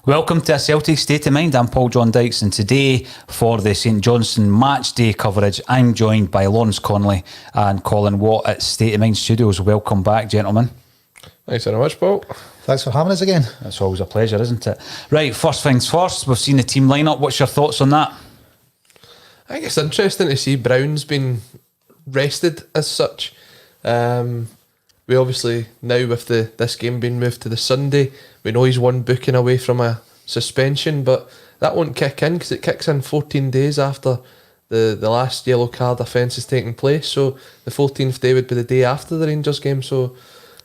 Welcome to A Celtic State of Mind. I'm Paul John Dykes, and today for the St Johnstone Matchday coverage, I'm joined by Lawrence Connolly and Colin Watt at State of Mind Studios. Welcome back, gentlemen. Thanks very much, Paul. Thanks for having us again. That's always a pleasure, isn't it? Right, first things first, we've seen the team lineup. What's your thoughts on that? I think it's interesting to see Brown's been rested as such. We obviously, now with this game being moved to the Sunday, we know he's one booking away from a suspension, but that won't kick in because it kicks in 14 days after the last yellow card offence has taken place. So the 14th day would be the day after the Rangers game. So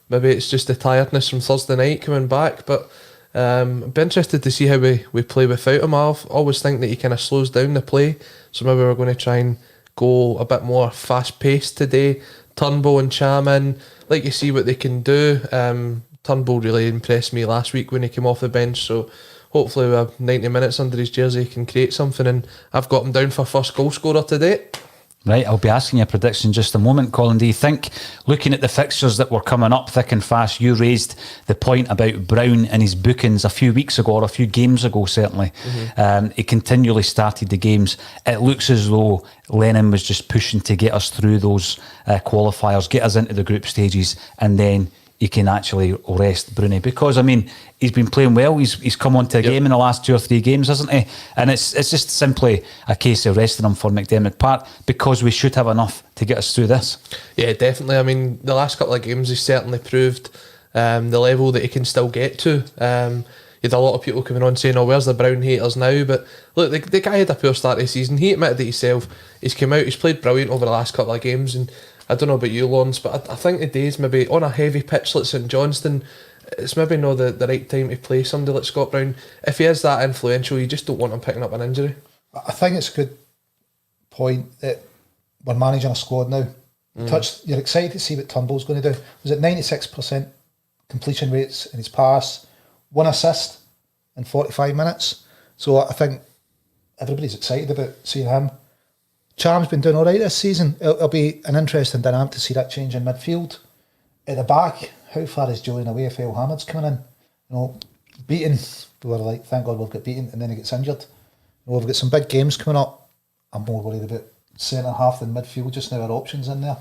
maybe it's just the tiredness from Thursday night coming back. But I'd be interested to see how we play without him. I always think that he kind of slows down the play. So maybe we're going to try and go a bit more fast-paced today. Turnbull and Cham in, like you see what they can do. Turnbull really impressed me last week when he came off the bench, so hopefully with 90 minutes under his jersey he can create something, and I've got him down for first goal scorer today. Right, I'll be asking you a prediction in just a moment, Colin. Do you think, looking at the fixtures that were coming up thick and fast, you raised the point about Brown and his bookings a few weeks ago, or a few games ago certainly. He continually started the games. It looks as though Lennon was just pushing to get us through those qualifiers, get us into the group stages, and then he can actually rest Bruni, because I mean he's been playing well. He's come onto a game in the last 2 or 3 games, hasn't he? And it's just simply a case of resting him for McDermott Park, because we should have enough to get us through this. Yeah, definitely. I mean, the last couple of games he's certainly proved the level that he can still get to. You had a lot of people coming on saying, "Oh, where's the Brown haters now?" But look, the guy had a poor start to the season. He admitted it himself. He's come out. He's played brilliant over the last couple of games, and I don't know about you, Lawrence, but I think the days maybe on a heavy pitch like St Johnstone, it's maybe not the right time to play somebody like Scott Brown. If he is that influential, you just don't want him picking up an injury. I think it's a good point that we're managing a squad now. You're excited to see what Turnbull's going to do. Was it 96% completion rates in his pass, 1 assist in 45 minutes? So I think everybody's excited about seeing him. Cham's been doing all right this season. It'll be an interesting dynamic to see that change in midfield. At the back, how far is Julian away if El Hamid's coming in? You know, beaten. We were like, thank God we've got beaten, and then he gets injured. You know, we've got some big games coming up. I'm more worried about centre half than midfield just now. Our options in there.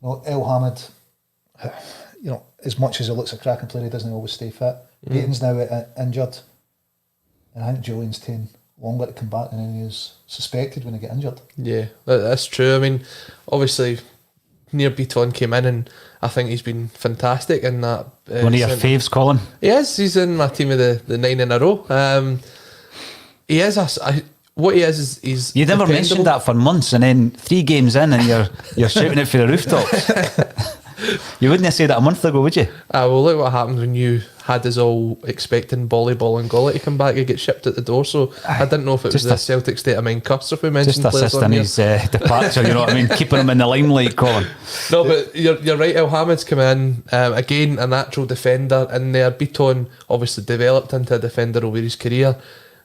You know, El Hamid, you know, as much as he looks a cracking player, he doesn't always stay fit. Beaton's now injured, and I think Julian's taking longer to come back than he is suspected when he get injured. Yeah, that's true. I mean, obviously, Near Beaton came in, and I think he's been fantastic in that. One of your faves, Colin? He is. He's in my team of the 9 in a row. He is what he is he's. You never mentioned that for months, and then 3 games in, and you're shouting it for the rooftops. You wouldn't have said that a month ago, would you? Well, look what happened when you had us all expecting Ball and Golly to come back and get shipped at the door. So I didn't know if it was the Celtic State of Mind curse if we mentioned just assisting his departure. You know what I mean? Keeping him in the limelight, Colin. No, but you're right. El Hamid's come in again, a natural defender in there. Beaton obviously developed into a defender over his career.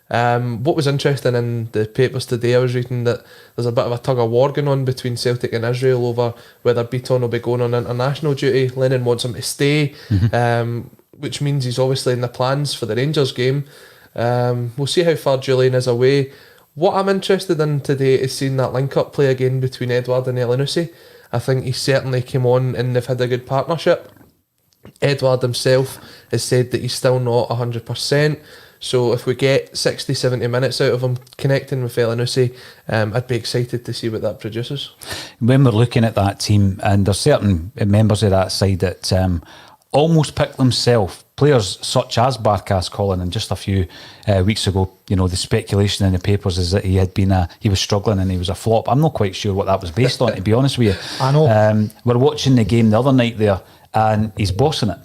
What was interesting in the papers today, I was reading that there's a bit of a tug of war going on between Celtic and Israel over whether Beaton will be going on international duty. Lennon wants him to stay, which means he's obviously in the plans for the Rangers game. We'll see how far Julian is away. What I'm interested in today is seeing that link-up play again between Edouard and Elyounoussi. I think he certainly came on and they've had a good partnership. Edouard himself has said that he's still not 100%. So if we get 60, 70 minutes out of him connecting with Elyounoussi, I'd be excited to see what that produces. When we're looking at that team, and there's certain members of that side that almost pick themselves, players such as Barkas, Colin, and just a few weeks ago, you know, the speculation in the papers is that he was struggling and he was a flop. I'm not quite sure what that was based on, to be honest with you. I know. We're watching the game the other night there, and he's bossing it.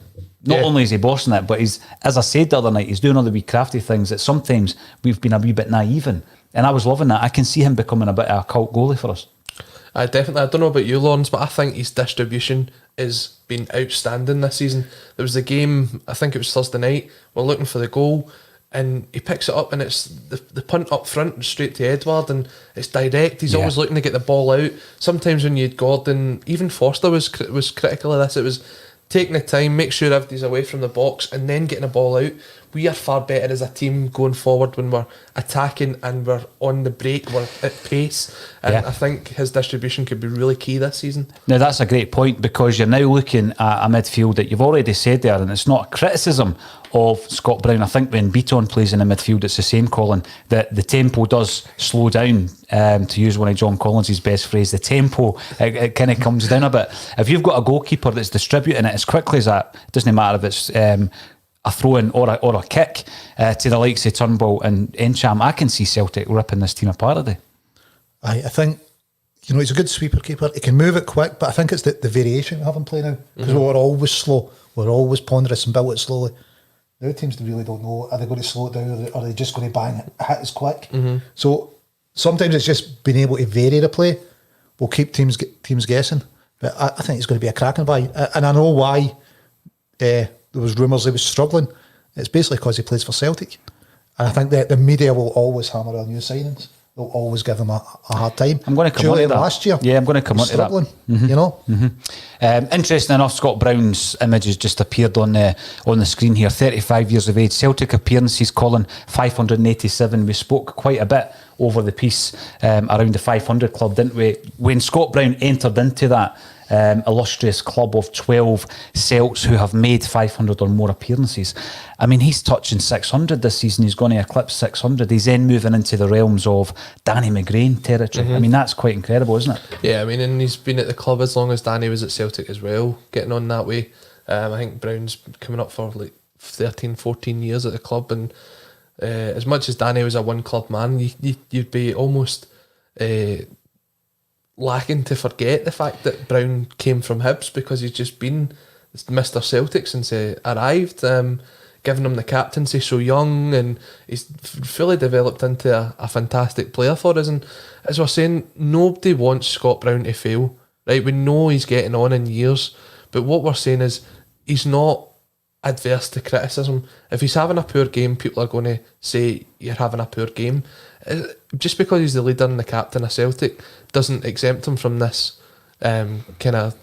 Not only is he bossing it, but he's, as I said the other night, he's doing all the wee crafty things that sometimes we've been a wee bit naive in. And I was loving that. I can see him becoming a bit of a cult goalie for us. Definitely. I don't know about you, Lawrence, but I think his distribution has been outstanding this season. There was a game, I think it was Thursday night, we're looking for the goal, and he picks it up, and it's the punt up front straight to Edouard, and it's direct. He's always looking to get the ball out. Sometimes when you had Gordon, even Foster was critical of this. It was taking the time, make sure everybody's away from the box, and then getting the ball out. we are far better as a team going forward when we're attacking and we're on the break, we're at pace. And Yeah. I think his distribution could be really key this season. Now that's a great point, because you're now looking at a midfield that you've already said there, and it's not a criticism of Scott Brown. I think when Beaton plays in the midfield, it's the same, Colin, that the tempo does slow down, to use one of John Collins' best phrase. The tempo, it kind of comes down a bit. If you've got a goalkeeper that's distributing it as quickly as that, it doesn't matter if it's a throw-in or a kick to the likes of Turnbull and Encham, I can see Celtic ripping this team apart today. I think, he's a good sweeper keeper. He can move it quick, but I think it's the variation we have him play now. Because we're always slow. We're always ponderous and build it slowly. Now teams really don't know, are they going to slow it down, or are they just going to bang it, hit as quick? So sometimes it's just being able to vary the play will keep teams guessing. But I think it's going to be a cracking buy. And I know why there was rumours he was struggling. It's basically because he plays for Celtic. And I think that the media will always hammer on new signings. They'll always give him a hard time. I'm going to come on to that. Last year, yeah, I'm going to come on to that. Interesting enough, Scott Brown's image has just appeared on the screen here. 35 years of age, Celtic appearances, Colin, 587. We spoke quite a bit over the piece around the 500 club, didn't we? When Scott Brown entered into that illustrious club of 12 Celts who have made 500 or more appearances. I mean, he's touching 600 this season. He's going to eclipse 600. He's then moving into the realms of Danny McGrain territory. I mean, that's quite incredible, isn't it? Yeah, I mean, and he's been at the club as long as Danny was at Celtic as well, getting on that way. I think Brown's coming up for like 13, 14 years at the club, and as much as Danny was a one-club man, you'd be almost lacking to forget the fact that Brown came from Hibs, because he's just been Mr. Celtic since he arrived, giving him the captaincy so young, and he's fully developed into a fantastic player for us. And as we're saying, nobody wants Scott Brown to fail, right? We know he's getting on in years, but what we're saying is he's not adverse to criticism. If he's having a poor game, people are going to say you're having a poor game. Just because he's the leader and the captain of Celtic doesn't exempt him from this kind of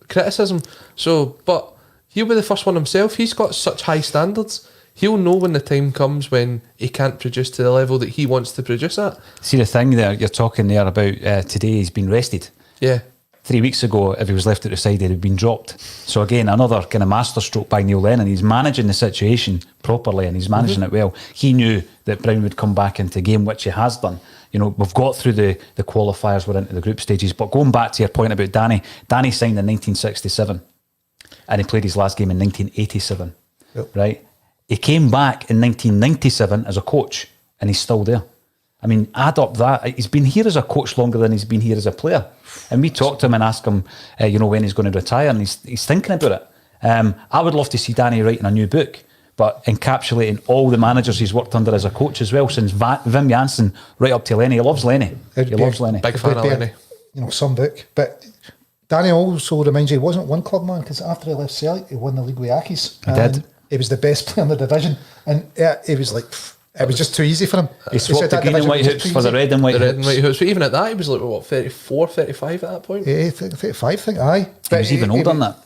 criticism. So, but he'll be the first one himself. He's got such high standards. He'll know when the time comes when he can't produce to the level that he wants to produce at. See the thing there, you're talking there about today he's been rested. Yeah. 3 weeks ago, if he was left at the side, he'd have been dropped. So again, another kind of masterstroke by Neil Lennon. He's managing the situation properly, and he's managing it well. He knew that Brown would come back into game, which he has done. We've got through the qualifiers, we're into the group stages. But going back to your point about Danny signed in 1967, and he played his last game in 1987. Yep. Right? He came back in 1997 as a coach, and he's still there. I mean, add up that. He's been here as a coach longer than he's been here as a player. And we talked to him and asked him, when he's going to retire, and he's thinking about it. I would love to see Danny writing a new book, but encapsulating all the managers he's worked under as a coach as well, since Wim Jansen right up to Lenny. He loves Lenny. Loves Lenny. Big fan of Lenny. Some book. But Danny also reminds you, he wasn't one club man, because after he left Celtic, he won the league with Accies. He did. He was the best player in the division. And he was like... It was just too easy for him. He swapped the green and white hoops for the red and white hoops. But even at that, he was like, what, 34, 35 at that point? Yeah, 35, I think, aye. He was even older than that.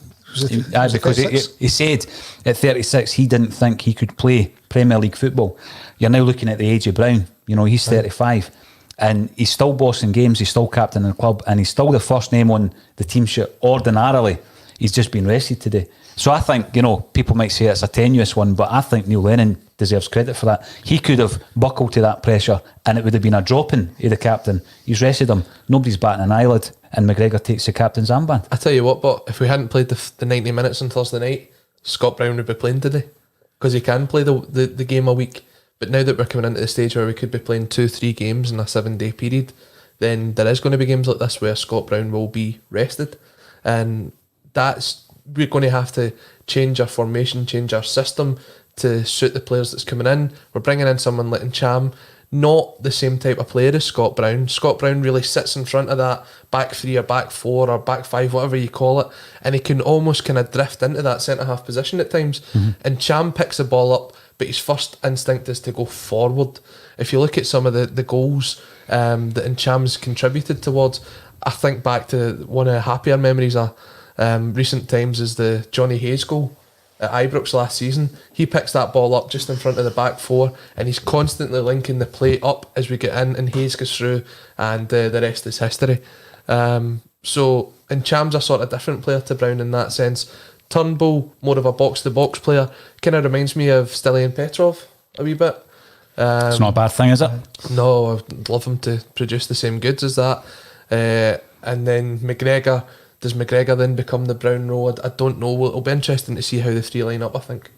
Because he said at 36 he didn't think he could play Premier League football. You're now looking at the age of Brown. He's 35. And he's still bossing games, he's still captain of the club, and he's still the first name on the team sheet. Ordinarily, he's just been rested today. So I think, people might say it's a tenuous one, but I think Neil Lennon deserves credit for that. He could have buckled to that pressure, and it would have been a dropping of the captain. He's rested him. Nobody's batting an eyelid, and McGregor takes the captain's armband. I tell you what, but if we hadn't played the 90 minutes on Thursday night, Scott Brown would be playing today, because he can play the game a week. But now that we're coming into the stage where we could be playing 2-3 games in a 7-day period, then there is going to be games like this where Scott Brown will be rested, and we're going to have to change our formation, change our system to suit the players that's coming in. We're bringing in someone like Encham, not the same type of player as Scott Brown. Scott Brown really sits in front of that back three or back four or back five, whatever you call it, and he can almost kind of drift into that centre-half position at times. And Encham picks the ball up, but his first instinct is to go forward. If you look at some of the goals that Encham's contributed towards, I think back to one of the happier memories of recent times is the Johnny Hayes goal at Ibrox last season. He picks that ball up just in front of the back four, and he's constantly linking the play up as we get in, and Hayes goes through, and the rest is history. So, and Cham's a sort of different player to Brown in that sense. Turnbull, more of a box-to-box player, kind of reminds me of Stilian Petrov a wee bit. It's not a bad thing, is it? No, I'd love him to produce the same goods as that. And then McGregor, does McGregor then become the Brown role? I don't know. It'll be interesting to see how the three line up, I think.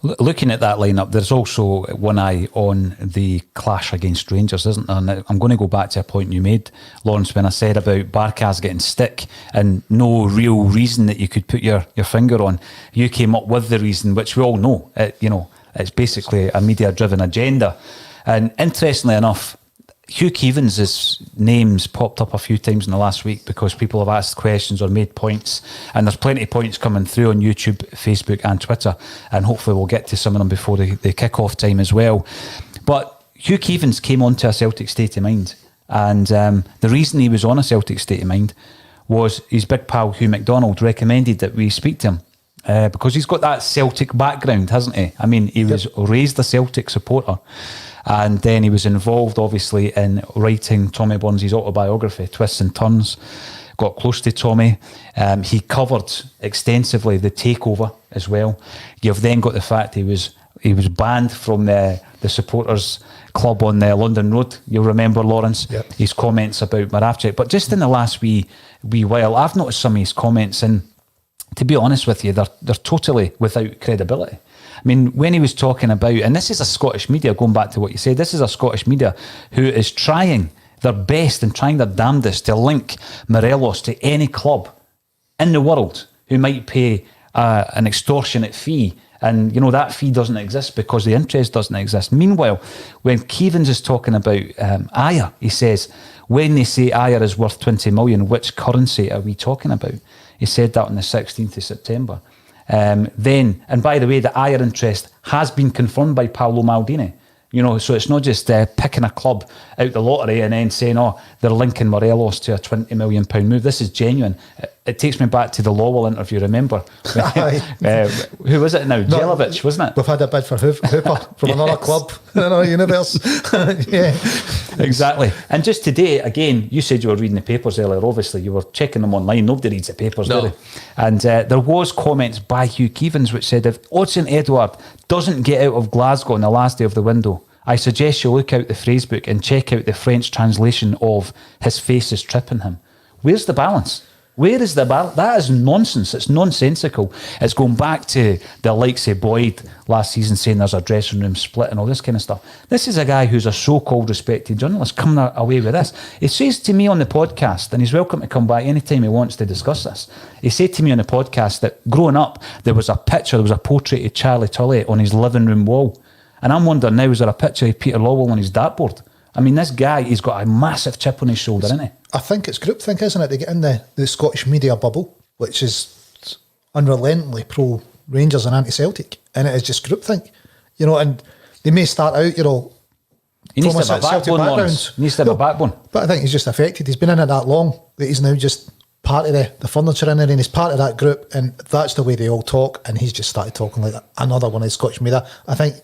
Looking at that lineup, there's also one eye on the clash against Rangers, isn't there? And I'm going to go back to a point you made, Lawrence, when I said about Barkas getting stick and no real reason that you could put your finger on. You came up with the reason, which we all know. It's basically a media-driven agenda. And interestingly enough, Hugh Keevins' name's popped up a few times in the last week because people have asked questions or made points, and there's plenty of points coming through on YouTube, Facebook and Twitter, and hopefully we'll get to some of them before the kick-off time as well. But Hugh Keevins came onto a Celtic state of mind, and the reason he was on a Celtic state of mind was his big pal Hugh McDonald recommended that we speak to him. Because he's got that Celtic background, hasn't he? I mean, he was raised a Celtic supporter, and then he was involved, obviously, in writing Tommy Burns' autobiography, Twists and Turns. Got close to Tommy. He covered extensively the takeover as well. You've then got the fact he was banned from the supporters club on the London Road. You'll remember, Lawrence, his comments about Moravcik. But just in the last wee while, I've noticed some of his comments, and to be honest with you, they're totally without credibility. I mean, when he was talking about, and this is a Scottish media, going back to what you said, this is a Scottish media who is trying their best and trying their damnedest to link Morelos to any club in the world who might pay an extortionate fee. And, that fee doesn't exist because the interest doesn't exist. Meanwhile, when Keevins is talking about Ayer, he says, when they say Ayer is worth 20 million, which currency are we talking about? He said that on the 16th of September. Then, and by the way, the Ayer interest has been confirmed by Paolo Maldini. So it's not just picking a club out the lottery and then saying, they're linking Morelos to a £20 million move. This is genuine. It takes me back to the Lowell interview, remember? Who was it now? Jelavic, wasn't it? We've had a bid for Hooper from another club in another universe. Yeah. Exactly. And just today, again, you said you were reading the papers earlier. Obviously, you were checking them online. Nobody reads the papers, do they? And there was comments by Hugh Keevins which said, if Odsonne Edouard doesn't get out of Glasgow on the last day of the window, I suggest you look out the phrasebook and check out the French translation of his face is tripping him. Where's the balance? Where is the balance? That is nonsense. It's nonsensical. It's going back to the likes of Boyd last season saying there's a dressing room split and all this kind of stuff. This is a guy who's a so-called respected journalist coming away with this. He says to me on the podcast, and he's welcome to come back anytime he wants to discuss this. He said to me on the podcast that growing up, there was a portrait of Charlie Tully on his living room wall. And I'm wondering now, is there a picture of Peter Lawwell on his dartboard? I mean, this guy, he's got a massive chip on his shoulder, isn't he? I think it's groupthink, isn't it? They get in the Scottish media bubble, which is unrelentingly pro-Rangers and anti-Celtic. And it is just groupthink. And they may start out, he needs to have a backbone, Lawrence. He needs to have a backbone. But I think he's just affected. He's been in it that long that he's now just part of the furniture in there, and he's part of that group, and that's the way they all talk, and he's just started talking like another one of the Scottish media. I think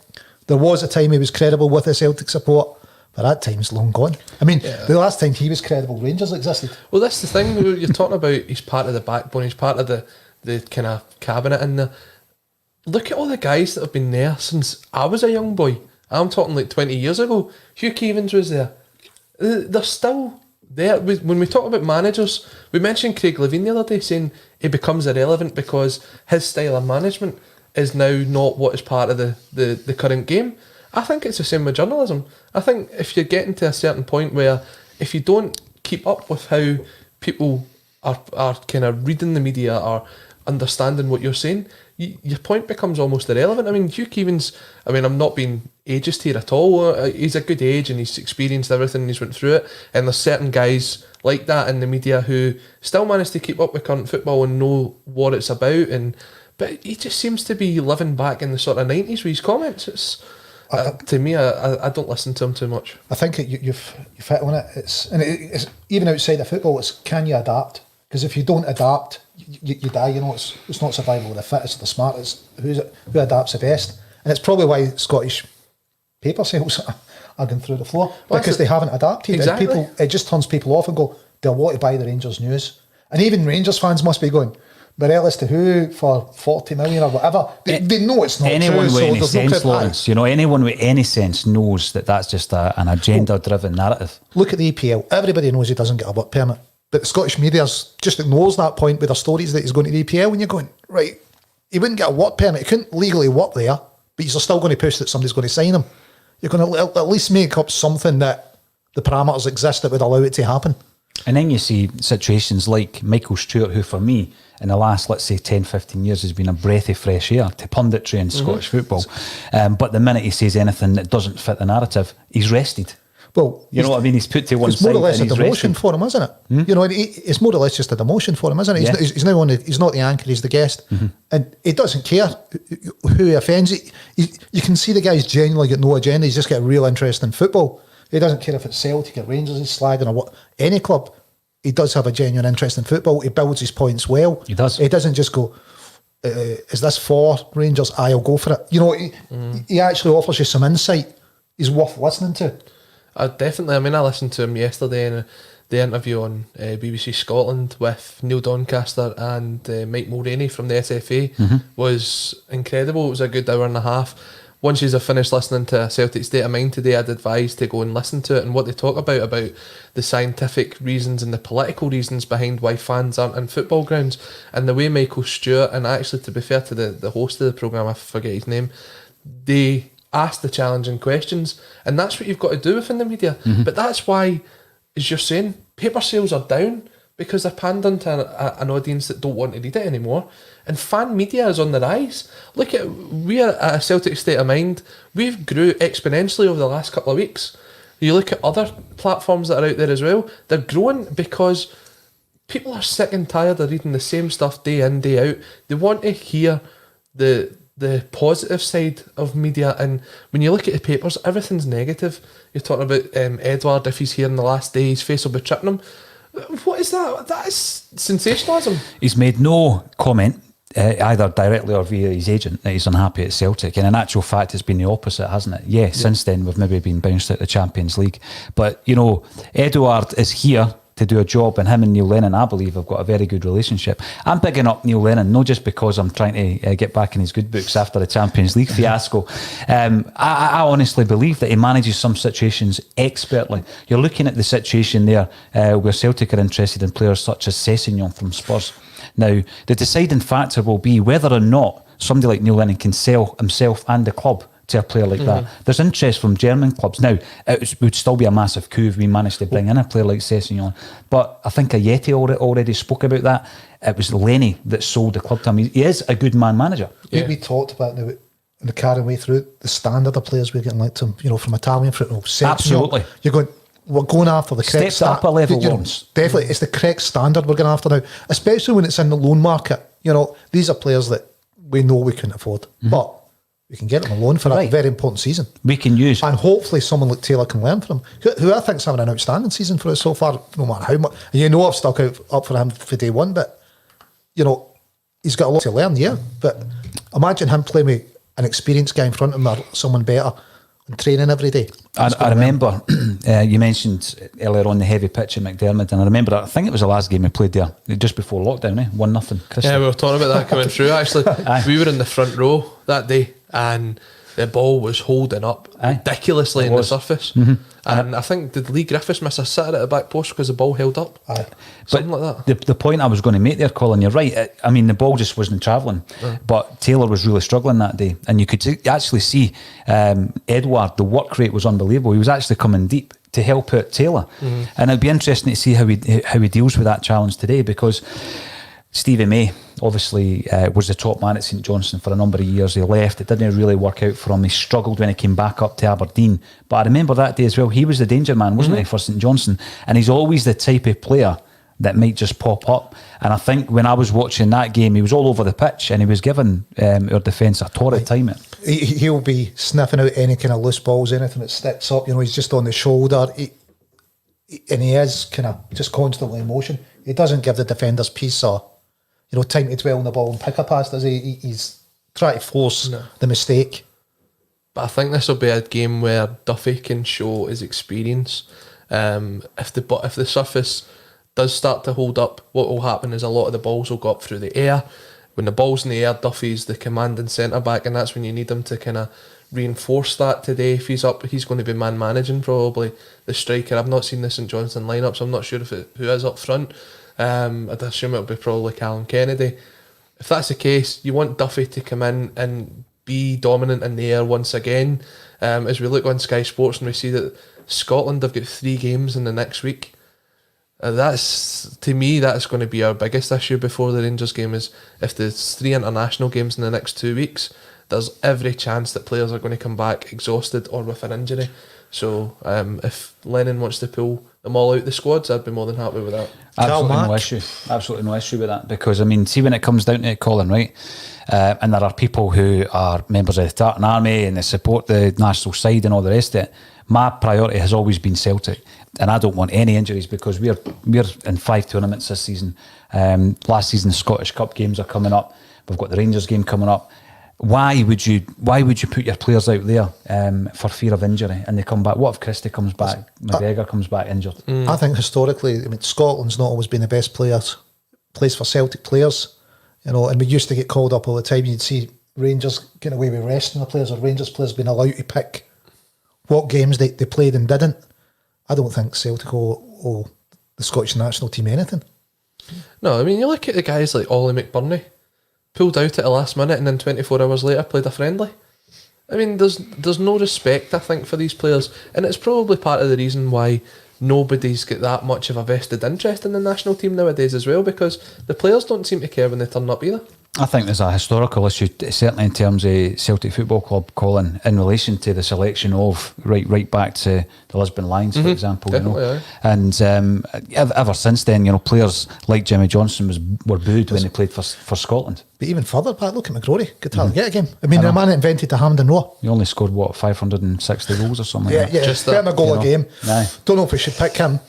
there was a time he was credible with the Celtic support, but that time's long gone. I mean, the last time he was credible, Rangers existed. Well, that's the thing you're talking about. He's part of the backbone. He's part of the kind of cabinet in there. Look at all the guys that have been there since I was a young boy. I'm talking like 20 years ago. Hugh Keevins was there. They're still there. When we talk about managers, we mentioned Craig Levein the other day saying he becomes irrelevant because his style of management is now not what is part of the current game. I think it's the same with journalism. I think if you're getting to a certain point where if you don't keep up with how people are kind of reading the media or understanding what you're saying, your point becomes almost irrelevant. I mean, Hugh Keevins, I'm not being ageist here at all. He's a good age and he's experienced everything and he's went through it. And there's certain guys like that in the media who still manage to keep up with current football and know what it's about. But he just seems to be living back in the sort of 90s with his comments. It's to me, I don't listen to him too much. I think you've hit on it. It's even outside of football. It's can you adapt? Because if you don't adapt, you die. You know, it's not survival of the fittest or the smartest. Who adapts the best? And it's probably why Scottish paper sales are going through the floor, because they haven't adapted. Exactly. And it just turns people off and go, they'll want to buy the Rangers news. And even Rangers fans must be going, Morelos to who for 40 million or whatever? They know it's not anyone true. with any there's no sense, Lawrence, you know, anyone with any sense knows that that's just an agenda-driven narrative. Look at the EPL. Everybody knows he doesn't get a work permit. But the Scottish media just ignores that point with their stories that he's going to the EPL, and you're going, right, he wouldn't get a work permit. He couldn't legally work there, but you're still going to push that somebody's going to sign him. You're going to at least make up something that the parameters exist that would allow it to happen. And then you see situations like Michael Stewart, who for me, in the last, let's say, 10, 15 years has been a breath of fresh air to punditry in Scottish football. But the minute he says anything that doesn't fit the narrative, he's rested. Well, you know what I mean? He's put to one it's side. more or less a and he's demotion rested. for him, isn't it? You know, it's more or less just a demotion for him, isn't it? Yeah. He's now on. He's not the anchor; he's the guest, and he doesn't care who he offends. You can see the guy's genuinely got no agenda. He's just got a real interest in football. He doesn't care if it's Celtic or Rangers he's slagging or what, any club. He does have a genuine interest in football. He builds his points well. He does. He doesn't just go, is this for Rangers? I'll go for it. You know, he actually offers you some insight. He's worth listening to. Definitely. I mean, I listened to him yesterday in the interview on BBC Scotland with Neil Doncaster and Mike Mulroney from the SFA was incredible. It was a good hour and a half. Once you've finished listening to Celtic State of Mind today, I'd advise to go and listen to it and what they talk about the scientific reasons and the political reasons behind why fans aren't in football grounds, and the way Michael Stewart, and actually to be fair to the host of the programme, I forget his name, they ask the challenging questions, and that's what you've got to do within the media. But that's why, as you're saying, paper sales are down, because they're pandering to an audience that don't want to read it anymore. And fan media is on the rise. Look at, we are at a Celtic State of Mind. We've grew exponentially over the last couple of weeks. You look at other platforms that are out there as well. They're growing because people are sick and tired of reading the same stuff day in, day out. They want to hear the positive side of media. And when you look at the papers, everything's negative. You're talking about Edward, if he's here in the last day, his face will be tripping him. What is that? That is sensationalism. He's made no comment, either directly or via his agent, that he's unhappy at Celtic. And in actual fact, it's been the opposite, hasn't it? Yeah, since then, we've maybe been bounced out of the Champions League. But, you know, Edouard is here to do a job, and him and Neil Lennon, I believe, have got a very good relationship. I'm bigging up Neil Lennon, not just because I'm trying to get back in his good books after the Champions League fiasco. I honestly believe that he manages some situations expertly. You're looking at the situation there where Celtic are interested in players such as Sessegnon from Spurs. Now, the deciding factor will be whether or not somebody like Neil Lennon can sell himself and the club to a player like that. There's interest from German clubs. Now, it would still be a massive coup if we managed to bring in a player like Sessegnon. But I think Ayeti already spoke about that. It was Lenny that sold the club to him. He is a good man manager. Yeah. We talked about the carrying way through the standard of players we're getting like to, you know, from Italian football. Absolutely. We're going after the correct Stepped up a level, Lawrence. Definitely, it's the correct standard we're going after now, especially when it's in the loan market. You know, these are players that we know we can afford, but we can get them on loan for a very important season. We can use. And hopefully someone like Taylor can learn from him, who I think's having an outstanding season for us so far, no matter how much. And you know I've stuck up for him for day one, but, you know, he's got a lot to learn, yeah. But imagine him playing with an experienced guy in front of him or someone better and training every day. I remember you mentioned earlier on the heavy pitch at McDermott, and I remember, I think it was the last game we played there, just before lockdown, 1-0. Yeah, we were talking about that coming through, actually. We were in the front row that day, and the ball was holding up ridiculously in the surface. And I think, did Lee Griffiths miss a sitter at the back post because the ball held up? Something like that. The point I was going to make there, Colin, you're right. I mean, the ball just wasn't travelling, but Taylor was really struggling that day. And you could actually see Edouard, the work rate was unbelievable. He was actually coming deep to help out Taylor. And it'd be interesting to see how he deals with that challenge today, because Stevie May obviously was the top man at St Johnstone for a number of years. He left. It didn't really work out for him. He struggled when he came back up to Aberdeen. But I remember that day as well, he was the danger man, wasn't he, for St Johnstone? And he's always the type of player that might just pop up. And I think when I was watching that game, he was all over the pitch and he was giving our defence a torrid time. He'll be sniffing out any kind of loose balls, anything that sticks up. You know, he's just on the shoulder. and he is kind of just constantly in motion. He doesn't give the defenders peace or, time to dwell on the ball and pick a pass, does he? He's trying to force the mistake. But I think this will be a game where Duffy can show his experience. If the surface does start to hold up, what will happen is a lot of the balls will go up through the air. When the ball's in the air, Duffy's the commanding centre back, and that's when you need him to kind of reinforce that today. If he's up, he's going to be man managing probably the striker. I've not seen the St Johnstone lineup, so I'm not sure who is up front. I'd assume it'll be probably Callum Kennedy. If that's the case, you want Duffy to come in and be dominant in the air once again. As we look on Sky Sports and we see that Scotland have got 3 games in the next week. To me, that's going to be our biggest issue before the Rangers game. Is if there's 3 international games in the next 2 weeks, there's every chance that players are going to come back exhausted or with an injury. So if Lennon wants to pull them all out the squads, I'd be more than happy with that. Absolutely no issue with that, because see, when it comes down to it, Colin, right, and there are people who are members of the Tartan Army and they support the national side and all the rest of it, my priority has always been Celtic, and I don't want any injuries, because we're in 5 tournaments this season. Last season the Scottish Cup games are coming up, we've got the Rangers game coming up. Why would you put your players out there for fear of injury, and they come back? What if Christie comes back, McGregor comes back injured? I think historically, Scotland's not always been the best place for Celtic players, and we used to get called up all the time. You'd see Rangers getting away with resting the players, or Rangers players being allowed to pick what games they played and didn't. I don't think Celtic owe the Scottish national team anything. No, I mean, you look at the guys like Ollie McBurney, pulled out at the last minute and then 24 hours later played a friendly. I mean, there's no respect, I think, for these players, and it's probably part of the reason why nobody's got that much of a vested interest in the national team nowadays as well, because the players don't seem to care when they turn up either. I think there's a historical issue, certainly in terms of Celtic Football Club, Colin, in relation to the selection of right back to the Lisbon Lions, for example. Definitely, and ever since then, players like Jimmy Johnstone were booed when they played for Scotland. But even further back, look at McGrory, good talent, get a game. I mean, the man that invented the Hampden Row. He only scored 560 goals or something. Yeah, just get him a goal a game. Aye. Don't know if we should pick him.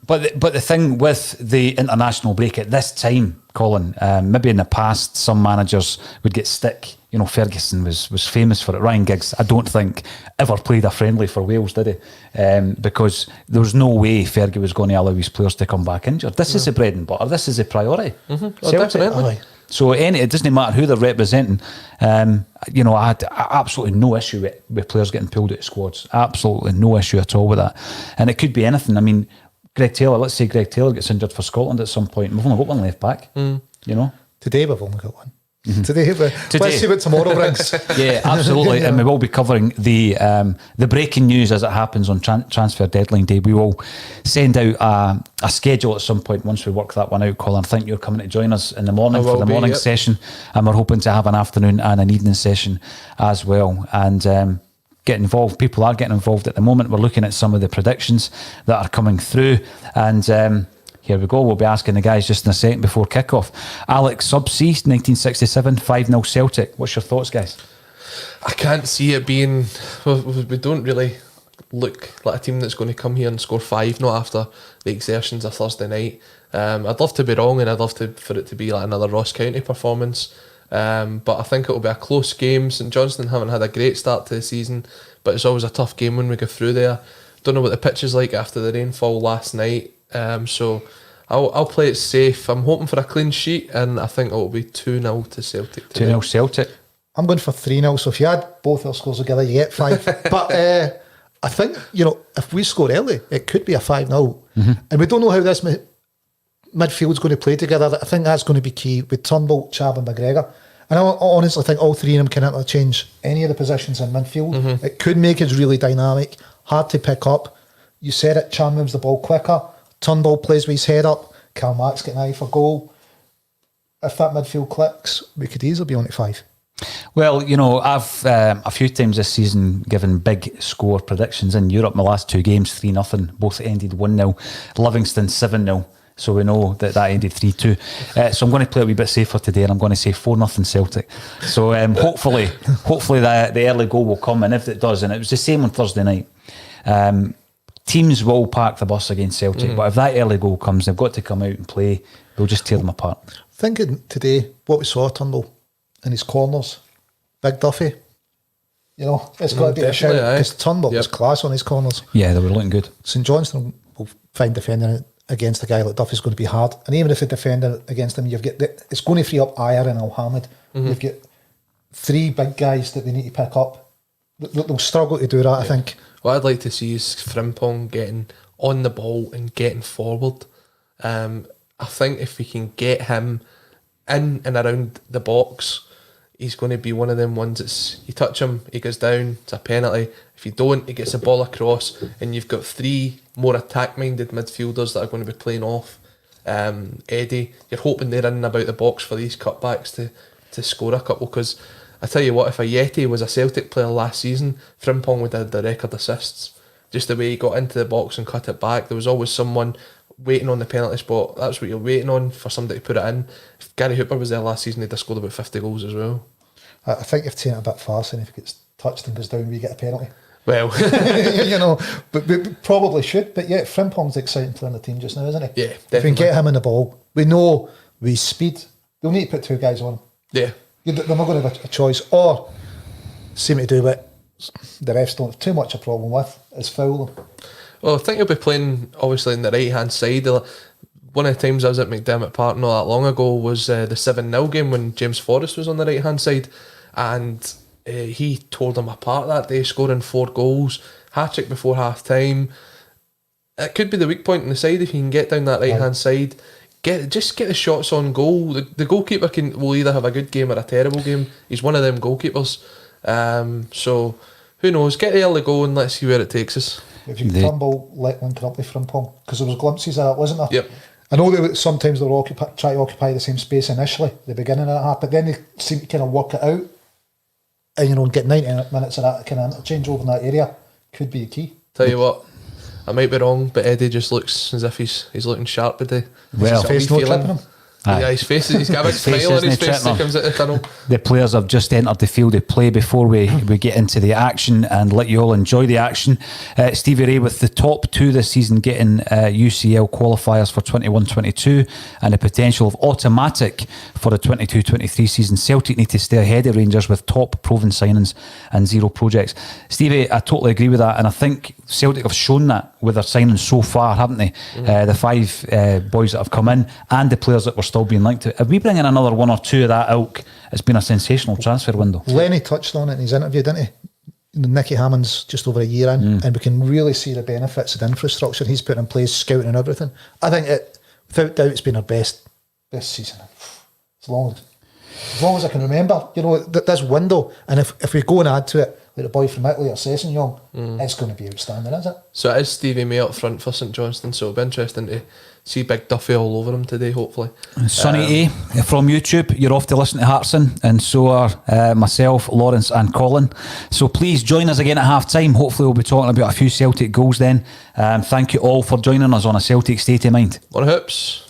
But the thing with the international break at this time, Colin, maybe in the past some managers would get stick. Ferguson was famous for it. Ryan Giggs, I don't think, ever played a friendly for Wales, did he? Because there was no way Fergie was going to allow his players to come back injured. This is the bread and butter. This is the priority. Definitely. So it doesn't matter who they're representing. I had absolutely no issue with players getting pulled out of squads. Absolutely no issue at all with that. And it could be anything. I mean, let's say Greg Taylor gets injured for Scotland at some point. We've only got one left back. Today we've only got one. Today, let's see what tomorrow brings. Yeah, absolutely. And we will be covering the breaking news as it happens on transfer deadline day. We will send out a schedule at some point once we work that one out, Colin. I think you're coming to join us in the morning for the morning session, and we're hoping to have an afternoon and an evening session as well. And get involved. People are getting involved at the moment. We're looking at some of the predictions that are coming through, and here we go. We'll be asking the guys just in a second before kickoff. Alex Subsea, 1967, 5-0 Celtic. What's your thoughts, guys? I can't see it being. We don't really look like a team that's going to come here and score 5, not after the exertions of Thursday night. I'd love to be wrong, and I'd love for it to be like another Ross County performance. But I think it'll be a close game. St Johnstone haven't had a great start to the season, but it's always a tough game when we go through there. Don't know what the pitch is like after the rainfall last night, so I'll play it safe. I'm hoping for a clean sheet, and I think it'll be 2-0 to Celtic today. 2-0 Celtic. I'm going for 3-0, so if you add both our scores together you get 5. But I think, if we score early, it could be a 5-0. And we don't know how this midfield's going to play together. I think that's going to be key with Turnbull, Chab and McGregor. And I honestly think all 3 of them can interchange any of the positions in midfield. It could make us really dynamic, hard to pick up. You said it, Chan moves the ball quicker, Turnbull plays with his head up, Cal Mack's getting an eye for goal. If that midfield clicks, we could easily be on at 5. Well, I've a few times this season given big score predictions in Europe. My last 2 games, 3-0, both ended 1-0. Livingston 7-0. So we know that ended 3-2. So I'm going to play a wee bit safer today, and I'm going to say 4-0 Celtic. So hopefully the early goal will come, and if it does, and it was the same on Thursday night. teams will park the bus against Celtic, but if that early goal comes, they've got to come out and play. They'll just tear them apart. Thinking today, what we saw Turnbull in his corners, Big Duffy, you know, it's got to be a shout because Turnbull was class on his corners. Yeah, they were looking good. St Johnstone will find defending against a guy like Duffy's going to be hard, and even if the defender against him, it's going to free up Ayer and Al-Hamid. You've got 3 big guys that they need to pick up. They'll struggle to do that, I think. What I'd like to see is Frimpong getting on the ball and getting forward. I think if we can get him in and around the box, he's going to be one of them ones that's, you touch him, he goes down, it's a penalty. If you don't, he gets the ball across, and you've got 3 more attack-minded midfielders that are going to be playing off Eddie. You're hoping they're in and about the box for these cutbacks to score a couple, because I tell you what, if a Yeti was a Celtic player last season, Frimpong would have the record assists. Just the way he got into the box and cut it back. There was always someone waiting on the penalty spot. That's what you're waiting on, for somebody to put it in. If Gary Hooper was there last season, he'd have scored about 50 goals as well. I think you've taken it a bit far, saying if he gets touched and goes down, we get a penalty. Well, you know, but probably should. But yeah, Frimpong's the exciting player in the team just now, isn't he? Yeah, definitely. If we can get him in the ball, we know with his speed, we'll need to put 2 guys on. Yeah. They're not going to have a choice, or seem to do what the refs don't have too much a problem with, is foul them. Well, I think he'll be playing, obviously, on the right-hand side. One of the times I was at McDermott Park not that long ago was the 7-0 game when James Forrest was on the right-hand side, and he tore them apart that day, scoring 4 goals, hat-trick before half-time. It could be the weak point in the side if you can get down that right-hand side. Get the shots on goal. The goalkeeper will either have a good game or a terrible game. He's one of them goalkeepers. So who knows? Get the early goal and let's see where it takes us. If you Turnbull let one corruptly from Frimpong, because there was glimpses of that, wasn't there? Yep. I know that sometimes they'll try to occupy the same space initially, the beginning of that half, but then they seem to kind of work it out, and you know, get 90 minutes of that kind of interchange over in that area could be a key. Tell you what, I might be wrong, but Eddie just looks as if he's looking sharp today. Well, face no tripping him. Yeah, his face, he's got a big smile on his face that comes out the tunnel. The players have just entered the field of play before we get into the action and let you all enjoy the action. Stevie Ray with the top 2 this season getting UCL qualifiers for 21-22 and the potential of automatic for the 22-23 season. Celtic need to stay ahead of Rangers with top proven signings and 0 projects. Stevie, I totally agree with that, and I think Celtic have shown that with their signings so far, haven't they? The 5 boys that have come in and the players that were still being linked to. If we bring in another 1 or 2 of that ilk, it's been a sensational transfer window. Lenny touched on it in his interview, didn't he? Nicky Hammond's just over a year in, and we can really see the benefits of the infrastructure he's put in place, scouting and everything. I think without doubt, it's been our best season. As long as I can remember, you know, this window, and if we go and add to it, like the boy from Italy or Sessegnon, it's going to be outstanding, isn't it? So it is Stevie May up front for St Johnstone, so it'll be interesting to see Big Duffy all over him today, hopefully. Sonny A from YouTube, you're off to listen to Hartson, and so are myself, Lawrence and Colin. So please join us again at half time. Hopefully we'll be talking about a few Celtic goals then. Thank you all for joining us on A Celtic State of Mind. More hoops.